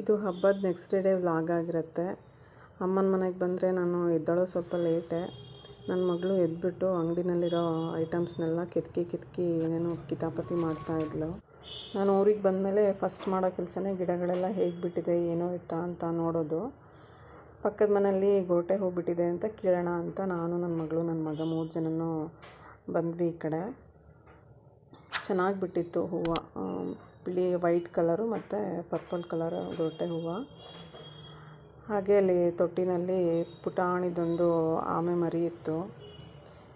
ಇದು ಹಬ್ಬದ next day vlog ಆಗಿರುತ್ತೆ. ಅಮ್ಮನ ಮನೆಗೆ ಬಂದರೆ ನಾನು ಎದ್ದಳೋ ಸ್ವಲ್ಪ ಲೇಟೆ. ನನ್ನ ಮಗಳು ಎದ್ಬಿಟ್ಟು ಅಂಗಡಿನಲ್ಲಿರೋ ಐಟಮ್ಸ್ನೆಲ್ಲ ಕೆತ್ಕಿ ಏನೇನೋ ಕಿತಾಪತಿ ಮಾಡ್ತಾಯಿದ್ಲು. ನಾನು ಊರಿಗೆ ಬಂದಮೇಲೆ ಫಸ್ಟ್ ಮಾಡೋ ಕೆಲಸನೇ ಗಿಡಗಳೆಲ್ಲ ಹೇಗೆ ಬಿಟ್ಟಿದೆ ಏನೋ ಇತ್ತಾ ಅಂತ ನೋಡೋದು. ಪಕ್ಕದ ಮನೆಯಲ್ಲಿ ಗೋಟೆ ಹೋಗ್ಬಿಟ್ಟಿದೆ ಅಂತ ಕೇಳೋಣ ಅಂತ ನಾನು ನನ್ನ ಮಗಳು ನನ್ನ ಮಗ 3 ಜನನೂ ಬಂದ್ವಿ ಈ ಕಡೆ. ಚೆನ್ನಾಗಿ ಬಿಟ್ಟಿತ್ತು ಹೂವು, ಬಿಳಿ ವೈಟ್ ಕಲರು ಮತ್ತು ಪರ್ಪಲ್ ಕಲರ್ ಗೋಟೆ ಹೂವು. ಹಾಗೆ ಅಲ್ಲಿ ತೊಟ್ಟಿನಲ್ಲಿ ಪುಟಾಣಿದೊಂದು ಆಮೆ ಮರಿ ಇತ್ತು.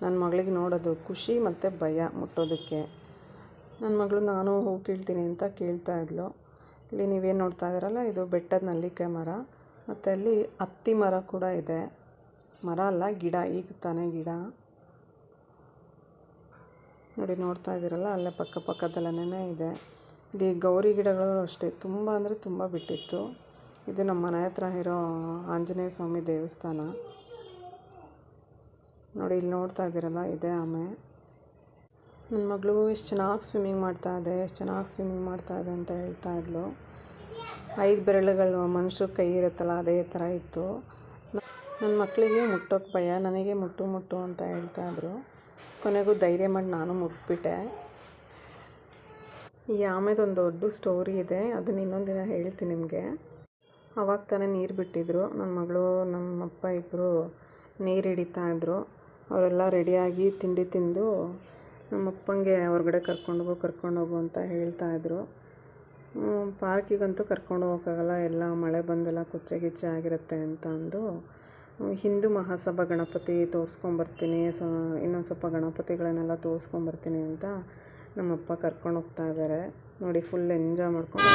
ನನ್ನ ಮಗಳಿಗೆ ನೋಡೋದು ಖುಷಿ ಮತ್ತು ಭಯ ಮುಟ್ಟೋದಕ್ಕೆ. ನನ್ನ ಮಗಳು ನಾನು ಹೂ ಕೀಳ್ತೀನಿ ಅಂತ ಕೇಳ್ತಾ ಇದ್ಲು. ಇಲ್ಲಿ ನೀವೇನು ನೋಡ್ತಾ ಇದ್ದೀರಲ್ಲ, ಇದು ಬೆಟ್ಟದ ನಲ್ಲಿಕಾಯಿ ಮರ ಮತ್ತು ಅಲ್ಲಿ ಹತ್ತಿ ಮರ ಕೂಡ ಇದೆ. ಮರ ಅಲ್ಲ, ಗಿಡ, ಈಗ ತಾನೇ ಗಿಡ ನೋಡಿ ನೋಡ್ತಾ ಇದ್ದೀರಲ್ಲ, ಅಲ್ಲೇ ಪಕ್ಕದಲ್ಲೇ ಇದೆ. ಇಲ್ಲಿ ಗೌರಿ ಗಿಡಗಳು ಅಷ್ಟೇ ತುಂಬ ಅಂದರೆ ತುಂಬ ಬಿಟ್ಟಿತ್ತು. ಇದು ನಮ್ಮ ಮನೆ ಹತ್ರ ಇರೋ ಆಂಜನೇಯ ಸ್ವಾಮಿ ದೇವಸ್ಥಾನ ನೋಡಿ. ಇಲ್ಲಿ ನೋಡ್ತಾ ಇದ್ದೀರಲ್ಲ, ಇದೆ ಆಮೆ. ನನ್ನ ಮಗಳು ಎಷ್ಟು ಚೆನ್ನಾಗಿ ಸ್ವಿಮ್ಮಿಂಗ್ ಮಾಡ್ತಾ ಇದೆ ಅಂತ ಹೇಳ್ತಾ ಇದ್ಲು. 5 ಬೆರಳುಗಳು ಮನುಷ್ಯ ಕೈ ಇರುತ್ತಲ್ಲ, ಅದೇ ಥರ ಇತ್ತು. ನನ್ನ ಮಕ್ಕಳಿಗೆ ಮುಟ್ಟೋಕ್ಕೆ ಭಯ, ನನಗೆ ಮುಟ್ಟು ಅಂತ ಹೇಳ್ತಾಯಿದ್ರು. ಕೊನೆಗೂ ಧೈರ್ಯ ಮಾಡಿ ನಾನು ಮುಟ್ಬಿಟ್ಟೆ. ಈ ಆಮೆದೊಂದು ದೊಡ್ಡ ಸ್ಟೋರಿ ಇದೆ, ಅದನ್ನ ಇನ್ನೊಂದು ದಿನ ಹೇಳ್ತೀನಿ ನಿಮಗೆ. ಆವಾಗ ತಾನೇ ನೀರು ಬಿಟ್ಟಿದ್ರು. ನನ್ನ ಮಗಳು ನಮ್ಮಪ್ಪ ಇಬ್ಬರು ನೀರು ಹಿಡಿತಾಯಿದ್ರು. ಅವರೆಲ್ಲ ರೆಡಿಯಾಗಿ ತಿಂಡಿ ತಿಂದು ನಮ್ಮಪ್ಪಂಗೆ ಹೊರಗಡೆ ಕರ್ಕೊಂಡೋಗು ಅಂತ ಹೇಳ್ತಾಯಿದ್ರು. ಪಾರ್ಕಿಗಂತೂ ಕರ್ಕೊಂಡು ಹೋಗೋಕ್ಕಾಗಲ್ಲ, ಎಲ್ಲ ಮಳೆ ಬಂದೆಲ್ಲ ಕೊಚ್ಚೆ ಆಗಿರುತ್ತೆ ಅಂತ ಅಂದು ಹಿಂದೂ ಮಹಾಸಭಾ ಗಣಪತಿ ತೋರಿಸ್ಕೊಂಬರ್ತೀನಿ, ಇನ್ನೊಂದು ಸ್ವಲ್ಪ ಗಣಪತಿಗಳನ್ನೆಲ್ಲ ತೋರಿಸ್ಕೊಂಬರ್ತೀನಿ ಅಂತ ನಮ್ಮಪ್ಪ ಕರ್ಕೊಂಡು ಹೋಗ್ತಾ ಇದ್ದಾರೆ ನೋಡಿ. ಫುಲ್ ಎಂಜಾಯ್ ಮಾಡ್ಕೊಂಡು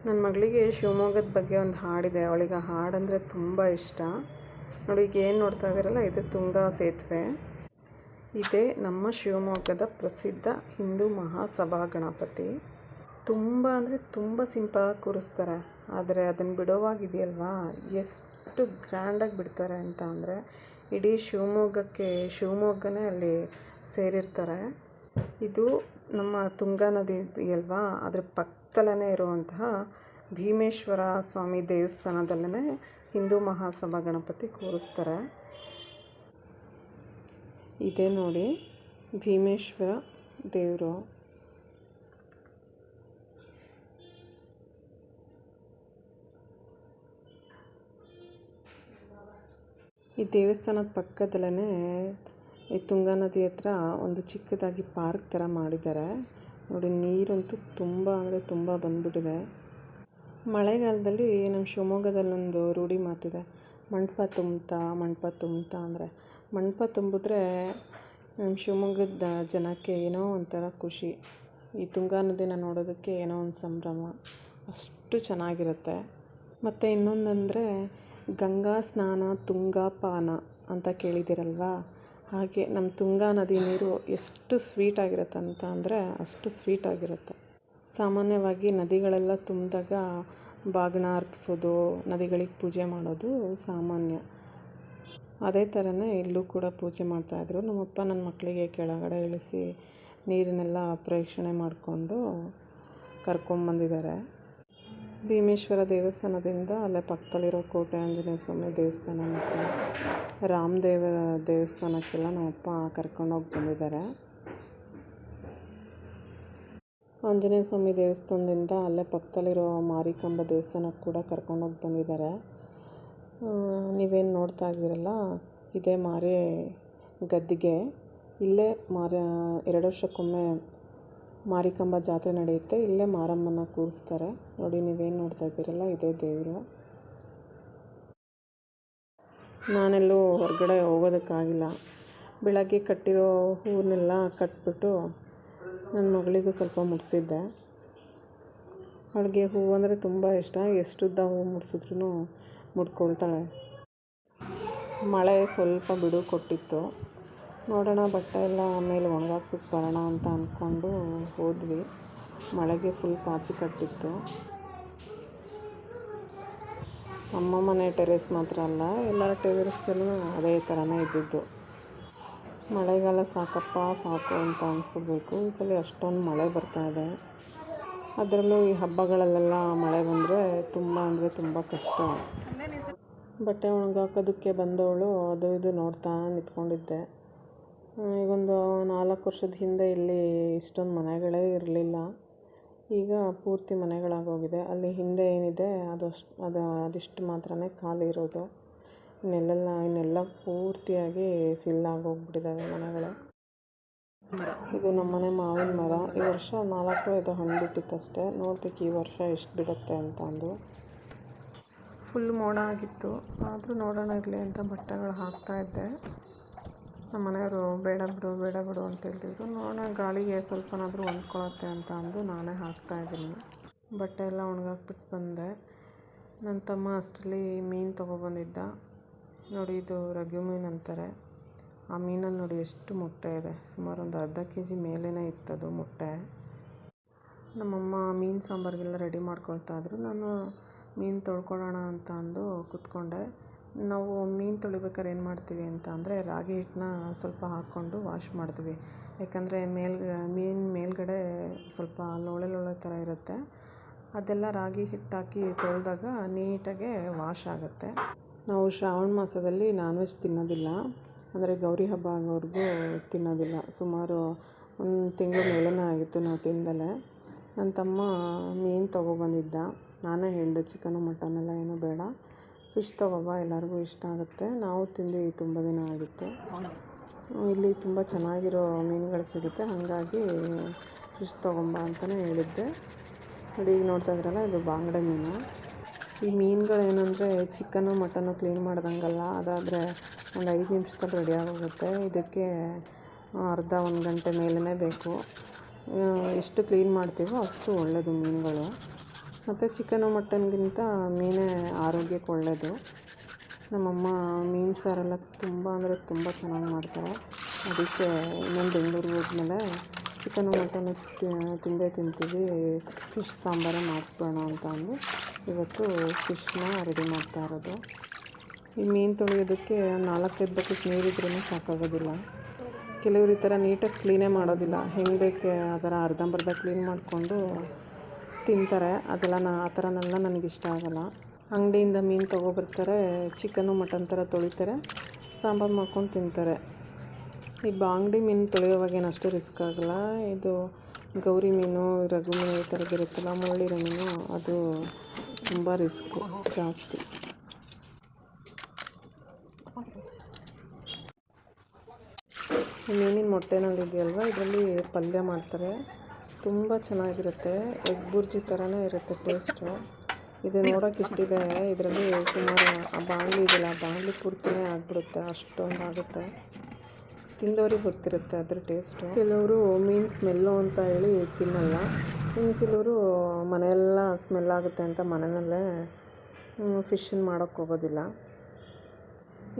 ನನ್ನ ಮಗಳಿಗೆ ಶಿವಮೊಗ್ಗದ ಬಗ್ಗೆ ಒಂದು ಹಾಡಿದೆ. ಅವಳಿಗೆ ಆ ಹಾಡಂದರೆ ತುಂಬ ಇಷ್ಟ ನೋಡಿ. ಈಗ ಏನು ನೋಡ್ತಾ ಇದ್ದೀರಲ್ಲ, ಇದು ತುಂಗಾ ಸೇತುವೆ. ಇದೇ ನಮ್ಮ ಶಿವಮೊಗ್ಗದ ಪ್ರಸಿದ್ಧ ಹಿಂದೂ ಮಹಾಸಭಾ ಗಣಪತಿ. ತುಂಬ ಅಂದರೆ ತುಂಬ ಸಿಂಪಲಾಗಿ ಕೂರಿಸ್ತಾರೆ, ಆದರೆ ಅದನ್ನು ಬಿಡೋವಾಗಿದೆಯಲ್ವಾ, ಎಷ್ಟು ಗ್ರ್ಯಾಂಡಾಗಿ ಬಿಡ್ತಾರೆ ಅಂತ ಅಂದರೆ ಇಡೀ ಶಿವಮೊಗ್ಗನೇ ಅಲ್ಲಿ ಸೇರಿರ್ತಾರೆ. ಇದು ನಮ್ಮ ತುಂಗಾ ನದಿ ಇದೆಯಲ್ವಾ, ಅದ್ರ ಪಕ್ಕದಲ್ಲೇ ಇರುವಂತಹ ಭೀಮೇಶ್ವರ ಸ್ವಾಮಿ ದೇವಸ್ಥಾನದಲ್ಲೇ ಹಿಂದೂ ಮಹಾಸಭಾ ಗಣಪತಿ ಕೂರಿಸ್ತಾರೆ. ಇದೇ ನೋಡಿ ಭೀಮೇಶ್ವರ ದೇವರು. ಈ ದೇವಸ್ಥಾನದ ಪಕ್ಕದಲ್ಲೇ ಈ ತುಂಗಾ ನದಿ ಹತ್ರ ಒಂದು ಚಿಕ್ಕದಾಗಿ ಪಾರ್ಕ್ ಥರ ಮಾಡಿದ್ದಾರೆ ನೋಡಿ. ನೀರಂತೂ ತುಂಬ ಅಂದರೆ ತುಂಬ ಬಂದ್ಬಿಟ್ಟಿದೆ. ಮಳೆಗಾಲದಲ್ಲಿ ನಮ್ಮ ಶಿವಮೊಗ್ಗದಲ್ಲೊಂದು ರೂಢಿ ಮಾತಿದೆ, ಮಂಟಪ ತುಂಬ್ತಾ ಅಂದರೆ ಮಂಟಪ ತುಂಬಿದ್ರೆ ನಮ್ಮ ಶಿವಮೊಗ್ಗದ ಜನಕ್ಕೆ ಏನೋ ಒಂಥರ ಖುಷಿ. ಈ ತುಂಗಾ ನದಿನ ನೋಡೋದಕ್ಕೆ ಏನೋ ಒಂದು ಸಂಭ್ರಮ, ಅಷ್ಟು ಚೆನ್ನಾಗಿರುತ್ತೆ. ಮತ್ತು ಇನ್ನೊಂದಂದರೆ ಗಂಗಾ ಸ್ನಾನ ತುಂಗಾ ಪಾನ ಅಂತ ಕೇಳಿದ್ದೀರಲ್ವಾ, ಹಾಗೆ ನಮ್ಮ ತುಂಗಾ ನದಿ ನೀರು ಎಷ್ಟು ಸ್ವೀಟಾಗಿರುತ್ತೆ ಅಂತ ಅಂದರೆ ಅಷ್ಟು ಸ್ವೀಟಾಗಿರುತ್ತೆ. ಸಾಮಾನ್ಯವಾಗಿ ನದಿಗಳೆಲ್ಲ ತುಂಬಿದಾಗ ಬಾಗಿನ ಅರ್ಪಿಸೋದು, ನದಿಗಳಿಗೆ ಪೂಜೆ ಮಾಡೋದು ಸಾಮಾನ್ಯ. ಅದೇ ಥರನೇ ಇಲ್ಲೂ ಕೂಡ ಪೂಜೆ ಮಾಡ್ತಾಯಿದ್ರು. ನಮ್ಮಪ್ಪ ನನ್ನ ಮಕ್ಕಳಿಗೆ ಕೆಳಗಡೆ ಇಳಿಸಿ ನೀರನ್ನೆಲ್ಲ ಪ್ರೋಕ್ಷಣೆ ಮಾಡಿಕೊಂಡು ಕರ್ಕೊಂಬಂದಿದ್ದಾರೆ. ಭೀಮೇಶ್ವರ ದೇವಸ್ಥಾನದಿಂದ ಅಲ್ಲೇ ಪಕ್ಕದಲ್ಲಿರೋ ಕೋಟೆ ಆಂಜನೇಯ ಸ್ವಾಮಿ ದೇವಸ್ಥಾನ ಮತ್ತು ರಾಮದೇವರ ದೇವಸ್ಥಾನಕ್ಕೆಲ್ಲ ನಮ್ಮಪ್ಪ ಕರ್ಕೊಂಡೋಗಿ ಬಂದಿದ್ದಾರೆ. ಆಂಜನೇಯ ಸ್ವಾಮಿ ದೇವಸ್ಥಾನದಿಂದ ಅಲ್ಲೇ ಪಕ್ಕದಲ್ಲಿರೋ ಮಾರಿಕಾಂಬ ದೇವಸ್ಥಾನಕ್ಕೆ ಕೂಡ ಕರ್ಕೊಂಡೋಗಿ ಬಂದಿದ್ದಾರೆ. ನೀವೇನು ನೋಡ್ತಾ ಇದ್ದೀರಲ್ಲ, ಇದೇ ಮಾರಿ ಗದ್ದಿಗೆ. ಇಲ್ಲೇ 2 ವರ್ಷಕ್ಕೊಮ್ಮೆ ಮಾರಿಕಾಂಬ ಜಾತ್ರೆ ನಡೆಯುತ್ತೆ. ಇಲ್ಲೇ ಮಾರಮ್ಮನ ಕೂರಿಸ್ತಾರೆ ನೋಡಿ. ನೀವೇನು ನೋಡ್ತಾ ಇದ್ದೀರಲ್ಲ, ಇದೇ ದೇವರು. ನಾನೆಲ್ಲೂ ಹೊರಗಡೆ ಹೋಗೋದಕ್ಕಾಗಿಲ್ಲ. ಬೆಳಗ್ಗೆ ಕಟ್ಟಿರೋ ಹೂವನ್ನೆಲ್ಲ ಕಟ್ಬಿಟ್ಟು ನನ್ನ ಮಗಳಿಗೂ ಸ್ವಲ್ಪ ಮುಡಿಸಿದ್ದೆ. ಅವಳಿಗೆ ಹೂವು ಅಂದರೆ ತುಂಬ ಇಷ್ಟ. ಎಷ್ಟುದ್ದ ಹೂವು ಮುಡಿಸಿದ್ರೂ ಮುಡ್ಕೊಳ್ತಾಳೆ. ಮಳೆ ಸ್ವಲ್ಪ ಬಿಡು ಕೊಟ್ಟಿತ್ತು. ನೋಡೋಣ ಬಟ್ಟೆ ಎಲ್ಲ ಆಮೇಲೆ ಒಣಗಾಕ್ಬಿಟ್ಟು ಬರೋಣ ಅಂತ ಅಂದ್ಕೊಂಡು ಹೋದ್ವಿ. ಮಳೆಗೆ ಫುಲ್ ಪಾಚಿ ಕಟ್ಟಿತ್ತು. ಅಮ್ಮ ಮನೆ ಟೆರೇಸ್ ಮಾತ್ರ ಅಲ್ಲ, ಎಲ್ಲರ ಟೆರೇಸಲ್ಲೂ ಅದೇ ಥರನೇ ಇದ್ದಿದ್ದು. ಮಳೆಗಾಲ ಸಾಕಪ್ಪ ಸಾಕು ಅಂತ ಅನಿಸ್ಬಿಡ್ಬೇಕು. ಈ ಸಲ ಅಷ್ಟೊಂದು ಮಳೆ ಬರ್ತಾಯಿದೆ. ಅದರಲ್ಲೂ ಈ ಹಬ್ಬಗಳಲ್ಲೆಲ್ಲ ಮಳೆ ಬಂದರೆ ತುಂಬ ಕಷ್ಟ. ಬಟ್ಟೆ ಒಣಗಾಕೋದಕ್ಕೆ ಬಂದವಳು ಅದು ಇದು ನೋಡ್ತಾ ನಿಂತ್ಕೊಂಡಿದ್ದೆ. ಈಗೊಂದು 4 ವರ್ಷದ ಹಿಂದೆ ಇಲ್ಲಿ ಇಷ್ಟೊಂದು ಮನೆಗಳೇ ಇರಲಿಲ್ಲ. ಈಗ ಪೂರ್ತಿ ಮನೆಗಳಾಗೋಗಿದೆ. ಅಲ್ಲಿ ಹಿಂದೆ ಏನಿದೆ ಅದಿಷ್ಟು ಮಾತ್ರನೇ ಖಾಲಿ ಇರೋದು. ಇನ್ನೆಲ್ಲ ಪೂರ್ತಿಯಾಗಿ ಫಿಲ್ ಆಗೋಗ್ಬಿಟ್ಟಿದ್ದಾವೆ ಮನೆಗಳು. ಇದು ನಮ್ಮನೆ ಮಾವಿನ ಮರ. ಈ ವರ್ಷ 4-5 ಹಣ್ಣು ಬಿಟ್ಟಿತ್ತಷ್ಟೇ. ನೋಡ್ಬೇಕು ಈ ವರ್ಷ ಎಷ್ಟು ಬಿಡುತ್ತೆ ಅಂತ ಅಂದು. ಫುಲ್ ಮೋಡ ಆಗಿತ್ತು. ಆದರೂ ನೋಡೋಣ ಇರಲಿ ಅಂತ ಬಟ್ಟೆಗಳು ಹಾಕ್ತಾಯಿದ್ದೆ. ನಮ್ಮ ಮನೆಯವರು ಬೇಡ ಬಿಡು ಅಂತ ಹೇಳ್ತಿದ್ರು. ನೋಡೋಣ ಗಾಳಿಗೆ ಸ್ವಲ್ಪನಾದರೂ ಹೊಂದ್ಕೊಳತ್ತೆ ಅಂತ ಅಂದು ನಾನೇ ಹಾಕ್ತಾಯಿದ್ದೀನಿ. ಬಟ್ಟೆ ಎಲ್ಲ ಒಣಗಾಕ್ಬಿಟ್ಟು ಬಂದೆ. ನನ್ನ ತಮ್ಮ ಅಷ್ಟರಲ್ಲಿ ಮೀನು ತೊಗೊಬಂದಿದ್ದ. ನೋಡಿ, ಇದು ರಗ್ಯು ಮೀನು ಅಂತಾರೆ. ಆ ಮೀನಲ್ಲಿ ನೋಡಿ ಎಷ್ಟು ಮೊಟ್ಟೆ ಇದೆ. ಸುಮಾರು ಒಂದು ಅರ್ಧ kg ಮೇಲೇ ಇತ್ತದು ಮೊಟ್ಟೆ. ನಮ್ಮಮ್ಮ ಮೀನು ಸಾಂಬಾರಿಗೆಲ್ಲ ರೆಡಿ ಮಾಡ್ಕೊಳ್ತಾಯಿದ್ರು. ನಾನು ಮೀನು ತೊಳ್ಕೊಳ್ಳೋಣ ಅಂತ ಅಂದು ಕೂತ್ಕೊಂಡೆ. ನಾವು ಮೀನು ತೊಳಿಬೇಕಾದ್ರೆ ಏನು ಮಾಡ್ತೀವಿ ಅಂತ ಅಂದರೆ ರಾಗಿ ಹಿಟ್ಟನ್ನ ಸ್ವಲ್ಪ ಹಾಕ್ಕೊಂಡು ವಾಶ್ ಮಾಡ್ತೀವಿ. ಯಾಕಂದರೆ ಮೀನು ಮೇಲ್ಗಡೆ ಸ್ವಲ್ಪ ಲೋಳೆ ಥರ ಇರುತ್ತೆ. ಅದೆಲ್ಲ ರಾಗಿ ಹಿಟ್ಟು ಹಾಕಿ ತೊಳೆದಾಗ ನೀಟಾಗೆ ವಾಶ್ ಆಗುತ್ತೆ. ನಾವು ಶ್ರಾವಣ ಮಾಸದಲ್ಲಿ ನಾನ್ ವೆಜ್ ತಿನ್ನೋದಿಲ್ಲ. ಅಂದರೆ ಗೌರಿ ಹಬ್ಬ ಆಗೋವರೆಗೂ ತಿನ್ನೋದಿಲ್ಲ. ಸುಮಾರು 1 ತಿಂಗಳು ಮೇಲೇ ಆಗಿತ್ತು ನಾವು ತಿಂದಲೇ. ನನ್ನ ತಮ್ಮ ಮೀನು ತೊಗೊಬಂದಿದ್ದ. ನಾನೇ ಹೇಳಿದೆ ಚಿಕನು ಮಟನೆಲ್ಲ ಏನೂ ಬೇಡ, ಫಿಶ್ ತೊಗೊಬ, ಎಲ್ಲರಿಗೂ ಇಷ್ಟ ಆಗುತ್ತೆ. ನಾವು ತಿಂದು ತುಂಬ ದಿನ ಆಗಿತ್ತು. ಇಲ್ಲಿ ತುಂಬ ಚೆನ್ನಾಗಿರೋ ಮೀನುಗಳು ಸಿಗುತ್ತೆ. ಹಾಗಾಗಿ ಫಿಶ್ ತೊಗೊಂಬ ಅಂತಲೇ ಹೇಳಿದ್ದೆ. ನೋಡಿ, ಈಗ ನೋಡ್ತಾ ಇದ್ರಲ್ಲ, ಇದು ಬಾಂಗಡೆ ಮೀನು. ಈ ಮೀನುಗಳೇನೆಂದರೆ ಚಿಕನ್ನು ಮಟನ್ನು ಕ್ಲೀನ್ ಮಾಡ್ದಂಗಲ್ಲ. ಅದಾದರೆ ಒಂದು 5 ನಿಮಿಷದಲ್ಲಿ ರೆಡಿ ಆಗೋಗುತ್ತೆ. ಇದಕ್ಕೆ ಅರ್ಧ 1 ಗಂಟೆ ಮೇಲೇ ಬೇಕು. ಎಷ್ಟು ಕ್ಲೀನ್ ಮಾಡ್ತೀವೋ ಅಷ್ಟು ಒಳ್ಳೆಯದು ಮೀನುಗಳು. ಮತ್ತು ಚಿಕನು ಮಟನ್ಗಿಂತ ಮೀನೇ ಆರೋಗ್ಯಕ್ಕೆ ಒಳ್ಳೆಯದು. ನಮ್ಮಮ್ಮ ಮೀನು ಸಾರೆಲ್ಲ ತುಂಬ ಚೆನ್ನಾಗಿ ಮಾಡ್ತಾರೆ. ಅದಕ್ಕೆ ಇನ್ನೊಂದು ಬೆಂಗಳೂರಿಗೆ ಹೋದ್ಮೇಲೆ ಚಿಕನು ಮಟನ್ನು ತಿಂತೀವಿ. ಫಿಶ್ ಸಾಂಬಾರೇ ಮಾಡಿಸ್ಬೋಣ ಅಂತ ಅಂದು ಇವತ್ತು ಫಿಶ್ನ ರೆಡಿ ಮಾಡ್ತಾ ಇರೋದು. ಈ ಮೀನು ತೊಳೆಯೋದಕ್ಕೆ 4-5 ಬಕೆಟ್ ನೀರಿದ್ರೂ ಸಾಕಾಗೋದಿಲ್ಲ. ಕೆಲವರು ಈ ಥರ ನೀಟಾಗಿ ಕ್ಲೀನೇ ಮಾಡೋದಿಲ್ಲ. ಹೆಂಗೆ ಬೇಕೆ ಆ ಥರ ಅರ್ಧಂಬರ್ಧ ಕ್ಲೀನ್ ಮಾಡಿಕೊಂಡು ತಿಂತಾರೆ. ಆ ಥರನೆಲ್ಲ ನನಗಿಷ್ಟ ಆಗೋಲ್ಲ. ಅಂಗಡಿಯಿಂದ ಮೀನು ತೊಗೊಬರ್ತಾರೆ, ಚಿಕನು ಮಟನ್ ಥರ ತೊಳಿತಾರೆ, ಸಾಂಬಾರು ಮಾಡ್ಕೊಂಡು ತಿಂತಾರೆ. ಈ ಬಾಂಗಡಿ ಮೀನು ತೊಳೆಯೋವಾಗೇನು ಅಷ್ಟು ರಿಸ್ಕ್ ಆಗೋಲ್ಲ. ಇದು ಗೌರಿ ಮೀನು, ರಗು ಮೀನು ಈ ಥರದ್ದಿರುತ್ತಲ್ಲ, ಮುಳ್ಳಿರೋ ಮೀನು, ಅದು ತುಂಬ ರಿಸ್ಕು ಜಾಸ್ತಿ. ಮೀನಿನ ಮೊಟ್ಟೆನಲ್ಲಿ ಇದೆಯಲ್ವ, ಇದರಲ್ಲಿ ಪಲ್ಯ ಮಾಡ್ತಾರೆ. ತುಂಬ ಚೆನ್ನಾಗಿರುತ್ತೆ. ಎಗ್ ಬುರ್ಜಿ ಥರನೇ ಇರುತ್ತೆ ಟೇಸ್ಟು. ಇದು ನೋಡೋಕೆ ಇಷ್ಟಿದೆ. ಇದರಲ್ಲಿ ಸುಮಾರು ಆ ಬಾಣಲಿ ಇದೆಯಲ್ಲ, ಆ ಬಾಣಲಿ ಪೂರ್ತಿನೇ ಆಗಿಬಿಡುತ್ತೆ, ಅಷ್ಟೊಂದು ಆಗುತ್ತೆ. ತಿಂದವ್ರಿಗೆ ಗೊತ್ತಿರುತ್ತೆ ಅದ್ರ ಟೇಸ್ಟು. ಕೆಲವರು ಮೀನು ಸ್ಮೆಲ್ಲು ಅಂತ ಹೇಳಿ ತಿನ್ನಲ್ಲ. ಇನ್ನು ಕೆಲವರು ಮನೆಯೆಲ್ಲ ಸ್ಮೆಲ್ ಆಗುತ್ತೆ ಅಂತ ಮನೆಯಲ್ಲೇ ಫಿಶನ್ನು ಮಾಡೋಕ್ಕೆ ಹೋಗೋದಿಲ್ಲ.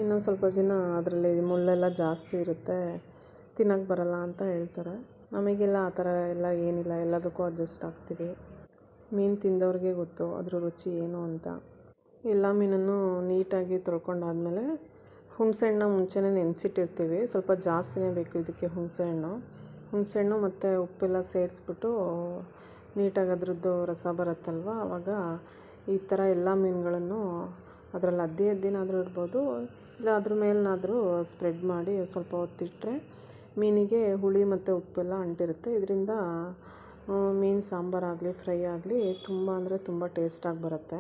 ಇನ್ನೊಂದು ಸ್ವಲ್ಪ ಜನ ಅದರಲ್ಲಿ ಮುಳ್ಳೆಲ್ಲ ಜಾಸ್ತಿ ಇರುತ್ತೆ, ತಿನ್ನೋಕ್ಕೆ ಬರಲ್ಲ ಅಂತ ಹೇಳ್ತಾರೆ. ನಮಗೆಲ್ಲ ಆ ಥರ ಎಲ್ಲ ಏನಿಲ್ಲ, ಎಲ್ಲದಕ್ಕೂ ಅಡ್ಜಸ್ಟ್ ಆಗ್ತೀವಿ. ಮೀನು ತಿಂದವ್ರಿಗೆ ಗೊತ್ತು ಅದ್ರ ರುಚಿ ಏನು ಅಂತ. ಎಲ್ಲ ಮೀನನ್ನು ನೀಟಾಗಿ ತೊಳ್ಕೊಂಡಾದ್ಮೇಲೆ ಹುಣಸೆಹಣ್ಣು ಮುಂಚೆನೇ ನೆನೆಸಿಟ್ಟಿರ್ತೀವಿ. ಸ್ವಲ್ಪ ಜಾಸ್ತಿನೇ ಬೇಕು ಇದಕ್ಕೆ ಹುಣಸೆಹಣ್ಣು ಮತ್ತು ಉಪ್ಪೆಲ್ಲ ಸೇರಿಸ್ಬಿಟ್ಟು ನೀಟಾಗಿ ಅದ್ರದ್ದು ರಸ ಬರುತ್ತಲ್ವ, ಆವಾಗ ಈ ಥರ ಎಲ್ಲ ಮೀನುಗಳನ್ನು ಅದರಲ್ಲಿ ಅದ್ದಿನಾದರೂ ಇಡ್ಬೋದು, ಇಲ್ಲ ಅದ್ರ ಮೇಲನಾದರೂ ಸ್ಪ್ರೆಡ್ ಮಾಡಿ ಸ್ವಲ್ಪ ಹೊತ್ತಿಟ್ಟರೆ ಮೀನಿಗೆ ಹುಳಿ ಮತ್ತು ಉಪ್ಪೆಲ್ಲ ಅಂಟಿರುತ್ತೆ. ಇದರಿಂದ ಮೀನು ಸಾಂಬಾರಾಗಲಿ ಫ್ರೈ ಆಗಲಿ ತುಂಬ ಟೇಸ್ಟಾಗಿ ಬರುತ್ತೆ.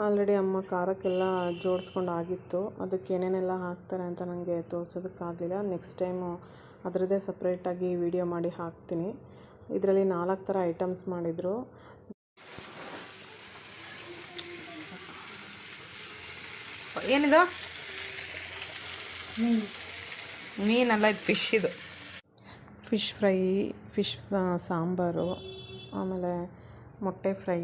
ಆಲ್ರೆಡಿ ಅಮ್ಮ ಖಾರಕ್ಕೆಲ್ಲ ಜೋಡಿಸ್ಕೊಂಡು ಆಗಿತ್ತು. ಅದಕ್ಕೆ ಏನೇನೆಲ್ಲ ಹಾಕ್ತಾರೆ ಅಂತ ನನಗೆ ತೋರಿಸೋದಕ್ಕಾಗಲಿಲ್ಲ. ನೆಕ್ಸ್ಟ್ ಟೈಮು ಅದರದ್ದೇ ಸಪ್ರೇಟಾಗಿ ವಿಡಿಯೋ ಮಾಡಿ ಹಾಕ್ತೀನಿ. ಇದರಲ್ಲಿ 4 ಥರ ಐಟಮ್ಸ್ ಮಾಡಿದರು. ಏನಿದು? ಮೀನಲ್ಲ, ಇದು ಫಿಶ್. ಇದು ಫಿಶ್ ಫ್ರೈ, ಫಿಶ್ ಸಾಂಬಾರು, ಆಮೇಲೆ ಮೊಟ್ಟೆ ಫ್ರೈ,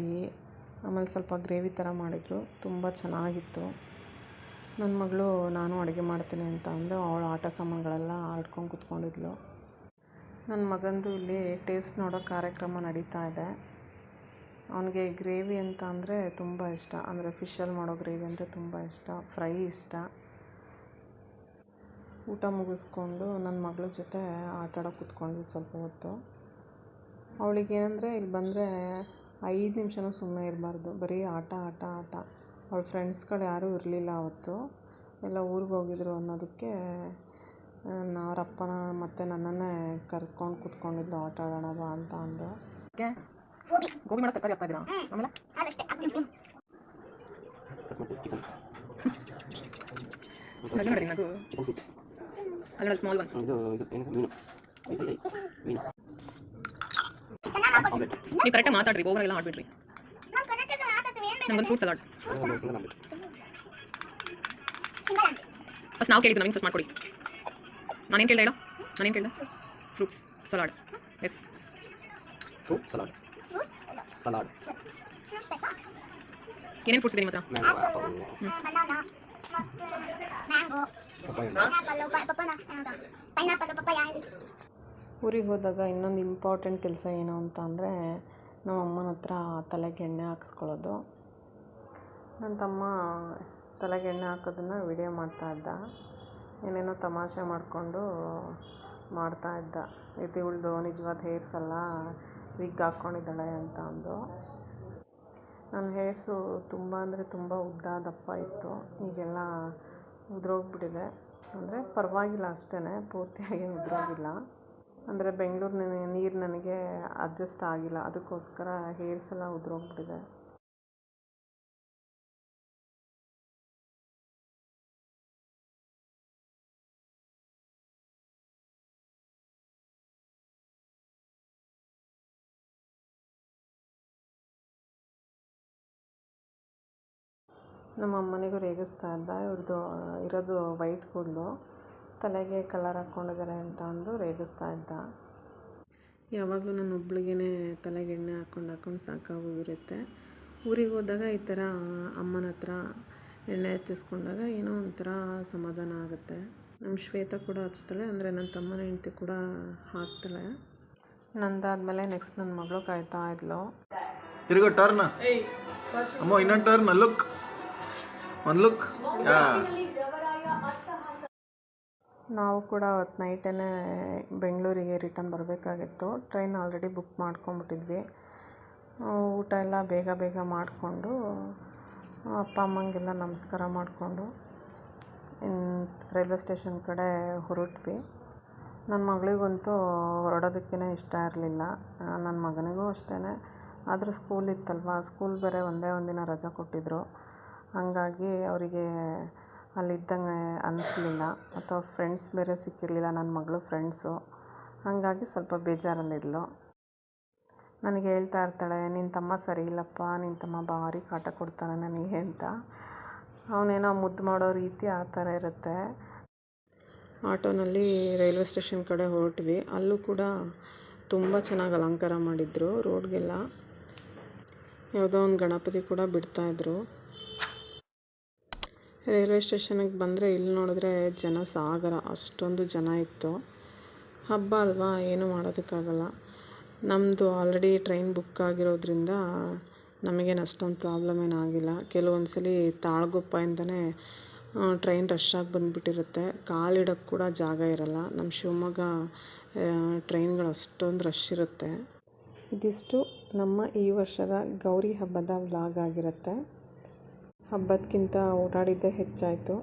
ಆಮೇಲೆ ಸ್ವಲ್ಪ ಗ್ರೇವಿ ಥರ ಮಾಡಿದರು. ತುಂಬ ಚೆನ್ನಾಗಿತ್ತು. ನನ್ನ ಮಗಳು ನಾನು ಅಡುಗೆ ಮಾಡ್ತೀನಿ ಅಂತ ಅಂದು ಅವಳು ಆಟ ಸಾಮಾನುಗಳೆಲ್ಲ ಆಡ್ಕೊಂಡು ಕೂತ್ಕೊಂಡಿದ್ಲು. ನನ್ನ ಮಗಂದು ಇಲ್ಲಿ ಟೇಸ್ಟ್ ನೋಡೋ ಕಾರ್ಯಕ್ರಮ ನಡೀತಾ ಇದೆ. ಅವನಿಗೆ ಗ್ರೇವಿ ಅಂತ ಅಂದರೆ ತುಂಬ ಇಷ್ಟ. ಅಂದರೆ ಫಿಶಲ್ಲಿ ಮಾಡೋ ಗ್ರೇವಿ ಅಂದರೆ ತುಂಬ ಇಷ್ಟ. ಫ್ರೈ ಇಷ್ಟ. ಊಟ ಮುಗಿಸ್ಕೊಂಡು ನನ್ನ ಮಗಳ ಜೊತೆ ಆಟ ಆಡೋಕೆ ಕೂತ್ಕೊಂಡ್ವಿ ಸ್ವಲ್ಪ ಹೊತ್ತು. ಅವಳಿಗೇನೆಂದರೆ ಇಲ್ಲಿ ಬಂದರೆ 5 ನಿಮಿಷನೂ ಸುಮ್ಮನೆ ಇರಬಾರ್ದು, ಬರೀ ಆಟ ಆಟ ಆಟ. ಅವಳ ಫ್ರೆಂಡ್ಸ್ಗಳು ಯಾರೂ ಇರಲಿಲ್ಲ ಅವತ್ತು, ಎಲ್ಲ ಊರಿಗೆ ಹೋಗಿದ್ರು ಅನ್ನೋದಕ್ಕೆ ಅವ್ರ ಅಪ್ಪನ ಮತ್ತು ನನ್ನನ್ನೇ ಕರ್ಕೊಂಡು ಕೂತ್ಕೊಂಡಿದ್ಲು, ಆಟ ಆಡೋಣ ಬಾ ಅಂತ ಅಂದು. ಗೋಬಿ ಮಾಡೋ ತರಕಾರಿ ಹಾಕ್ತಾ ಇದ್ದೀರಾ? ಆಮೇಲೆ ಅಲ್ಲ ಸ್ಮಾಲ್ ಒನ್ ನೀವು ಕರೆಕ್ಟಾಗಿ ಮಾತಾಡ್ರಿ, ಓವರ್ ಎಲ್ಲ ಆಡ್ಬಿಡ್ರಿ. ನಮ್ಗೊಂದು ಫ್ರೂಟ್ ಸಲಾಡ್ ಫಸ್ಟ್ ನಾವು ಕೇಳಿದ್ದು, ನಮಗೆ ಫಸ್ಟ್ ಮಾಡ್ಕೊಡಿ. ನಾನೇನು ಕೇಳಿದೆ ಹೇಳೋ? ನಾನೇನು ಕೇಳಿದೆ? Fruits salad. Yes, fruit salad. Salad ಏನೇನು ಫ್ರೂಟ್ಸ್ ಇದೆ ನಿಮ್ಮ ಹತ್ರ? ಊರಿಗೆ ಹೋದಾಗ ಇನ್ನೊಂದು ಇಂಪಾರ್ಟೆಂಟ್ ಕೆಲಸ ಏನು ಅಂತ ಅಂದರೆ, ನಮ್ಮ ಅಮ್ಮನ ಹತ್ರ ತಲೆಗೆ ಎಣ್ಣೆ ಹಾಕ್ಸ್ಕೊಳ್ಳೋದು. ನನ್ನ ತಮ್ಮ ತಲೆಗೆ ಎಣ್ಣೆ ಹಾಕೋದನ್ನು ವಿಡಿಯೋ ಮಾಡ್ತಾಯಿದ್ದ, ಏನೇನೋ ತಮಾಷೆ ಮಾಡಿಕೊಂಡು ಮಾಡ್ತಾಯಿದ್ದ. ಇದು ಇವಳ್ದು ನಿಜವಾದ ಹೇರ್ಸ್ ಅಲ್ಲ, ವಿಗ್ ಹಾಕ್ಕೊಂಡಿದ್ದಾಳೆ ಅಂತ ಅಂದು. ನನ್ನ ಹೇರ್ಸು ತುಂಬ ಅಂದರೆ ತುಂಬ ಉದ್ದ ದಪ್ಪ ಇತ್ತು, ಈಗೆಲ್ಲ ಉದುರೋಗ್ಬಿಟ್ಟಿದೆ. ಅಂದರೆ ಪರವಾಗಿಲ್ಲ, ಅಷ್ಟೇ, ಪೂರ್ತಿಯಾಗಿ ಉದುರೋಗಿಲ್ಲ. ಅಂದರೆ ಬೆಂಗಳೂರು ನೀರು ನನಗೆ ಅಡ್ಜಸ್ಟ್ ಆಗಿಲ್ಲ, ಅದಕ್ಕೋಸ್ಕರ ಹೇರ್ಸ್ ಎಲ್ಲ ಉದುರೋಗ್ಬಿಟ್ಟಿದೆ. ನಮ್ಮ ಅಮ್ಮನಿಗೂ ರೇಗಿಸ್ತಾ ಇದ್ದ, ಇವ್ರದ್ದು ಇರೋದು ವೈಟ್ ಕೂದಲು, ತಲೆಗೆ ಕಲರ್ ಹಾಕ್ಕೊಂಡಿದ್ದಾರೆ ಅಂತ ಅಂದು ರೇಗಿಸ್ತಾ ಇದ್ದ. ಯಾವಾಗಲೂ ನನ್ನ ಒಬ್ಳಿಗೇ ತಲೆಗೆ ಎಣ್ಣೆ ಹಾಕ್ಕೊಂಡು ಸಾಕಾಗೋಗಿರುತ್ತೆ. ಊರಿಗೆ ಹೋದಾಗ ಈ ಥರ ಅಮ್ಮನ ಹತ್ರ ಎಣ್ಣೆ ಹಚ್ಚಿಸ್ಕೊಂಡಾಗ ಏನೋ ಒಂಥರ ಸಮಾಧಾನ ಆಗುತ್ತೆ. ನಮ್ಮ ಶ್ವೇತ ಕೂಡ ಹಚ್ತಾಳೆ, ಅಂದರೆ ನನ್ನ ತಮ್ಮನ ಹೆಂಡತಿ ಕೂಡ ಹಾಕ್ತಾಳೆ. ನಂದಾದ್ಮೇಲೆ ನೆಕ್ಸ್ಟ್ ನನ್ನ ಮಗಳು ಕಾಯ್ತಾ ಇದ್ಲು. ತಿರುಗೋ ಟರ್ನ್ ಅಮ್ಮ, ಇನ್ನೊಂದು ಟರ್ನ್, ಲುಕ್ ಒಂದು ಲುಕ್. ನಾವು ಕೂಡ ಅವತ್ತು ನೈಟೇ ಬೆಂಗಳೂರಿಗೆ ರಿಟರ್ನ್ ಬರಬೇಕಾಗಿತ್ತು. ಟ್ರೈನ್ ಆಲ್ರೆಡಿ ಬುಕ್ ಮಾಡ್ಕೊಂಬಿಟ್ಟಿದ್ವಿ. ಊಟ ಎಲ್ಲ ಬೇಗ ಬೇಗ ಮಾಡಿಕೊಂಡು ಅಪ್ಪ ಅಮ್ಮಂಗೆಲ್ಲ ನಮಸ್ಕಾರ ಮಾಡಿಕೊಂಡು ರೈಲ್ವೆ ಸ್ಟೇಷನ್ ಕಡೆ ಹೊರಟ್ವಿ. ನನ್ನ ಮಗಳಿಗಂತೂ ಹೊರಡೋದಕ್ಕೇ ಇಷ್ಟ ಇರಲಿಲ್ಲ, ನನ್ನ ಮಗನಿಗೂ ಅಷ್ಟೇ. ಆದರೂ ಸ್ಕೂಲ್ ಇತ್ತಲ್ವ, ಸ್ಕೂಲ್ ಬೇರೆ ಒಂದೇ ಒಂದಿನ ರಜೆ ಕೊಟ್ಟಿದ್ದರು. ಹಾಗಾಗಿ ಅವರಿಗೆ ಅಲ್ಲಿದ್ದಂಗೆ ಅನ್ನಿಸ್ಲಿಲ್ಲ, ಮತ್ತು ಅವ್ರ ಫ್ರೆಂಡ್ಸ್ ಬೇರೆ ಸಿಕ್ಕಿರಲಿಲ್ಲ, ನನ್ನ ಮಗಳು ಫ್ರೆಂಡ್ಸು. ಹಾಗಾಗಿ ಸ್ವಲ್ಪ ಬೇಜಾರಲ್ಲಿದ್ಲು. ನನಗೆ ಹೇಳ್ತಾ ಇರ್ತಾಳೆ, ನಿನ್ನ ತಮ್ಮ ಸರಿ ಇಲ್ಲಪ್ಪ, ನಿನ್ನ ತಮ್ಮ ಭಾರಿ ಕಾಟ ಕೊಡ್ತಾನೆ ನನಗೆ ಅಂತ. ಅವನೇನೋ ಮುದ್ದು ಮಾಡೋ ರೀತಿ ಆ ಥರ ಇರುತ್ತೆ. ಆಟೋನಲ್ಲಿ ರೈಲ್ವೆ ಸ್ಟೇಷನ್ ಕಡೆ ಹೊರಟ್ವಿ. ಅಲ್ಲೂ ಕೂಡ ತುಂಬ ಚೆನ್ನಾಗಿ ಅಲಂಕಾರ ಮಾಡಿದ್ರು ರೋಡ್ಗೆಲ್ಲ. ಯಾವುದೋ ಒಂದು ಗಣಪತಿ ಕೂಡ ಬಿಡ್ತಾಯಿದ್ರು. ರೈಲ್ವೆ ಸ್ಟೇಷನಿಗೆ ಬಂದರೆ ಇಲ್ಲಿ ನೋಡಿದ್ರೆ ಜನ ಸಾಗರ, ಅಷ್ಟೊಂದು ಜನ ಇತ್ತು. ಹಬ್ಬ ಅಲ್ವಾ, ಏನೂ ಮಾಡೋದಕ್ಕಾಗಲ್ಲ. ನಮ್ಮದು ಆಲ್ರೆಡಿ ಟ್ರೈನ್ ಬುಕ್ ಆಗಿರೋದ್ರಿಂದ ನಮಗೇನು ಅಷ್ಟೊಂದು ಪ್ರಾಬ್ಲಮ್ ಏನಾಗಿಲ್ಲ. ಕೆಲವೊಂದು ಸಲ ತಾಳಗುಪ್ಪೆಯಿಂದನೇ ಟ್ರೈನ್ ರಶ್ ಆಗಿ ಬಂದುಬಿಟ್ಟಿರುತ್ತೆ, ಕಾಲಿಡೋಕ್ಕೆ ಕೂಡ ಜಾಗ ಇರಲ್ಲ. ನಮ್ಮ ಶಿವಮೊಗ್ಗ ಟ್ರೈನ್ಗಳು ಅಷ್ಟೊಂದು ರಶ್ ಇರುತ್ತೆ. ಇದಿಷ್ಟು ನಮ್ಮ ಈ ವರ್ಷದ ಗೌರಿ ಹಬ್ಬದ ವ್ಲಾಗ್ ಆಗಿರುತ್ತೆ. ಹಬ್ಬದಕ್ಕಿಂತ ಓಡಾಡಿದ್ದೇ ಹೆಚ್ಚಾಯಿತು.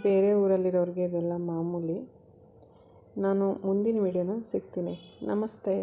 ಬೇರೆ ಊರಲ್ಲಿರೋರಿಗೆ ಇದೆಲ್ಲ ಮಾಮೂಲಿ. ನಾನು ಮುಂದಿನ ವಿಡಿಯೋನ ಸಿಗ್ತೀನಿ. ನಮಸ್ತೆ.